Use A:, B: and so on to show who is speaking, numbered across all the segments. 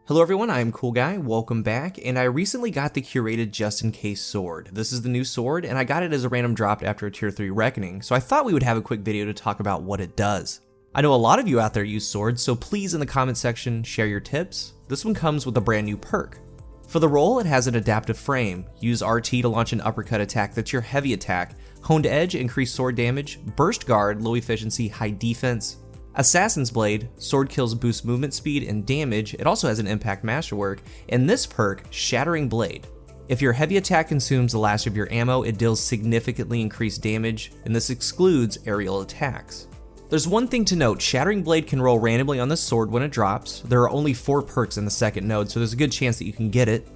A: Hello everyone, I am Cool Guy, welcome back, and I recently got the Curated Just In Case sword. This is the new sword, and I got it as a random drop after a tier 3 reckoning, so I thought we would have a quick video to talk about what it does. I know a lot of you out there use swords, so please in the comment section share your tips. This one comes with a brand new perk. For the roll, it has an adaptive frame. Use RT to launch an uppercut attack that's your heavy attack, honed edge, increased sword damage, burst guard, low efficiency, high defense. Assassin's Blade, sword kills boost movement speed and damage. It also has an impact masterwork, and this perk, Shattering Blade. If your heavy attack consumes the last of your ammo, it deals significantly increased damage, and this excludes aerial attacks. There's one thing to note, Shattering Blade can roll randomly on this sword when it drops. There are only 4 perks in the second node, so there's a good chance that you can get it.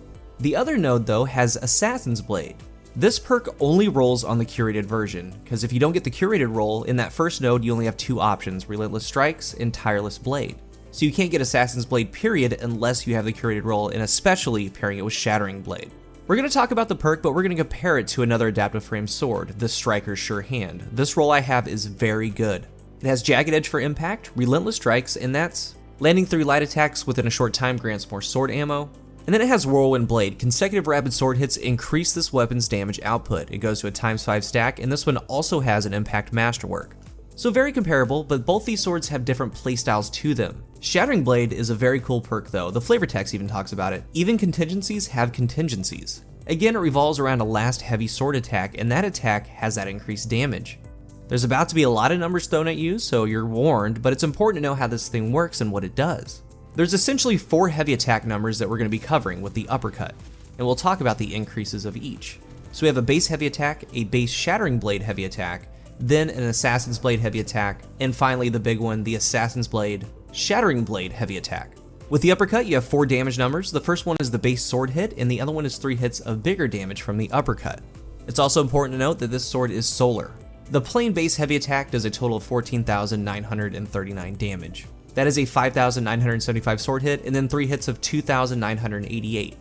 A: The other node though has Assassin's Blade. This perk only rolls on the curated version, because if you don't get the curated roll, in that first node you only have 2 options, Relentless Strikes and Tireless Blade. So you can't get Assassin's Blade period unless you have the curated roll, and especially pairing it with Shattering Blade. We're going to talk about the perk, but we're going to compare it to another adaptive frame sword, the Striker's Surehand. This roll I have is very good. It has Jagged Edge for impact, Relentless Strikes, and that's landing 3 light attacks within a short time grants more sword ammo. And then it has Whirlwind Blade. Consecutive rapid sword hits increase this weapon's damage output. It goes to a ×5 stack, and this one also has an impact masterwork. So very comparable, but both these swords have different playstyles to them. Shattering Blade is a very cool perk though. The flavor text even talks about it. Even contingencies have contingencies. Again, it revolves around a last heavy sword attack, and that attack has that increased damage. There's about to be a lot of numbers thrown at you, so you're warned, but it's important to know how this thing works and what it does. There's essentially 4 heavy attack numbers that we're going to be covering with the uppercut, and we'll talk about the increases of each. So we have a base heavy attack, a base Shattering Blade heavy attack, then an Assassin's Blade heavy attack, and finally the big one, the Assassin's Blade Shattering Blade heavy attack. With the uppercut, you have 4 damage numbers. The first one is the base sword hit, and the other one is 3 hits of bigger damage from the uppercut. It's also important to note that this sword is solar. The plain base heavy attack does a total of 14,939 damage. That is a 5,975 sword hit, and then 3 hits of 2,988.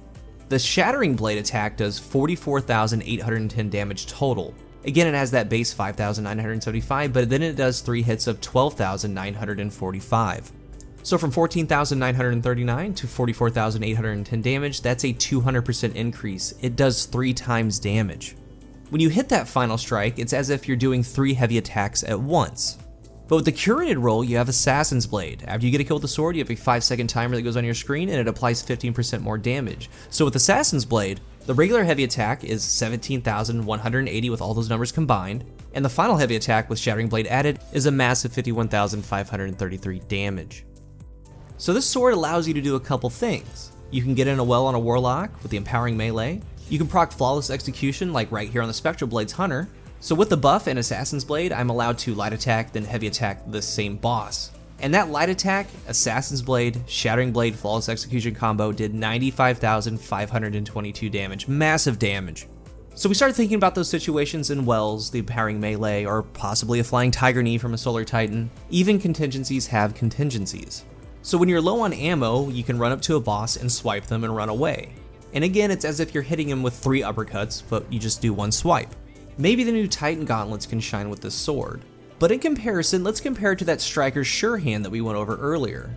A: The Shattering Blade attack does 44,810 damage total. Again, it has that base 5,975, but then it does 3 hits of 12,945. So from 14,939 to 44,810 damage, that's a 200% increase. It does 3 times damage. When you hit that final strike, it's as if you're doing 3 heavy attacks at once. But with the curated roll, you have Assassin's Blade. After you get a kill with the sword, you have a 5-second timer that goes on your screen, and it applies 15% more damage. So with Assassin's Blade, the regular heavy attack is 17,180 with all those numbers combined, and the final heavy attack with Shattering Blade added is a massive 51,533 damage. So this sword allows you to do a couple things. You can get in a well on a Warlock with the empowering melee. You can proc Flawless Execution like right here on the Spectral Blades Hunter. So with the buff and Assassin's Blade, I'm allowed to light attack, then heavy attack the same boss. And that light attack, Assassin's Blade, Shattering Blade, Flawless Execution combo did 95,522 damage, massive damage. So we started thinking about those situations in wells, the empowering melee, or possibly a flying tiger knee from a solar titan. Even contingencies have contingencies. So when you're low on ammo, you can run up to a boss and swipe them and run away. And again, it's as if you're hitting him with 3 uppercuts, but you just do 1 swipe. Maybe the new Titan gauntlets can shine with this sword. But in comparison, let's compare it to that Striker's Surehand that we went over earlier.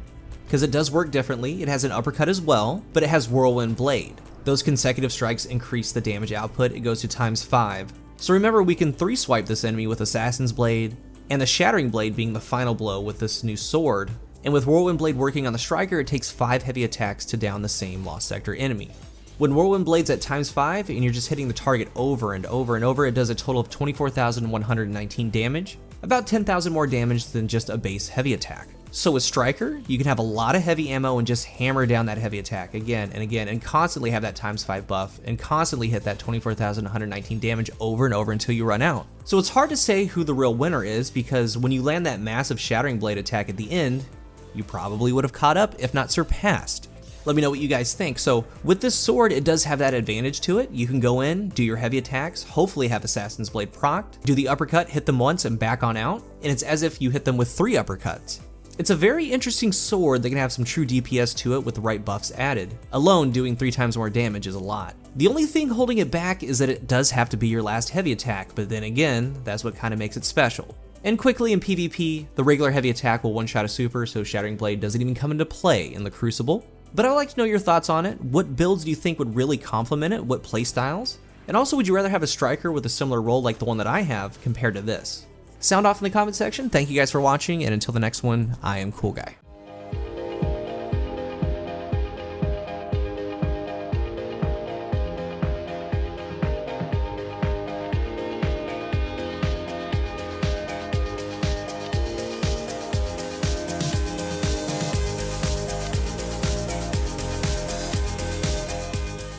A: Because it does work differently, it has an uppercut as well, but it has Whirlwind Blade. Those consecutive strikes increase the damage output, it goes to ×5. So remember, we can 3 swipe this enemy with Assassin's Blade, and the Shattering Blade being the final blow with this new sword. And with Whirlwind Blade working on the Striker, it takes 5 heavy attacks to down the same Lost Sector enemy. When Whirlwind Blade's at ×5 and you're just hitting the target over and over and over, it does a total of 24,119 damage, about 10,000 more damage than just a base heavy attack. So with Striker, you can have a lot of heavy ammo and just hammer down that heavy attack again and again and constantly have that ×5 buff and constantly hit that 24,119 damage over and over until you run out. So it's hard to say who the real winner is, because when you land that massive Shattering Blade attack at the end, you probably would have caught up, if not surpassed. Let me know what you guys think. So with this sword, it does have that advantage to it. You can go in, do your heavy attacks, hopefully have Assassin's Blade procced, do the uppercut, hit them once and back on out, and it's as if you hit them with 3 uppercuts. It's a very interesting sword that can have some true DPS to it with the right buffs added. Alone, doing 3 times more damage is a lot. The only thing holding it back is that it does have to be your last heavy attack, but then again, that's what kind of makes it special. And quickly in PvP, the regular heavy attack will one-shot a super, so Shattering Blade doesn't even come into play in the Crucible. But I'd like to know your thoughts on it. What builds do you think would really complement it? What playstyles? And also, would you rather have a striker with a similar role like the one that I have compared to this? Sound off in the comment section. Thank you guys for watching, and until the next one, I am Cool Guy.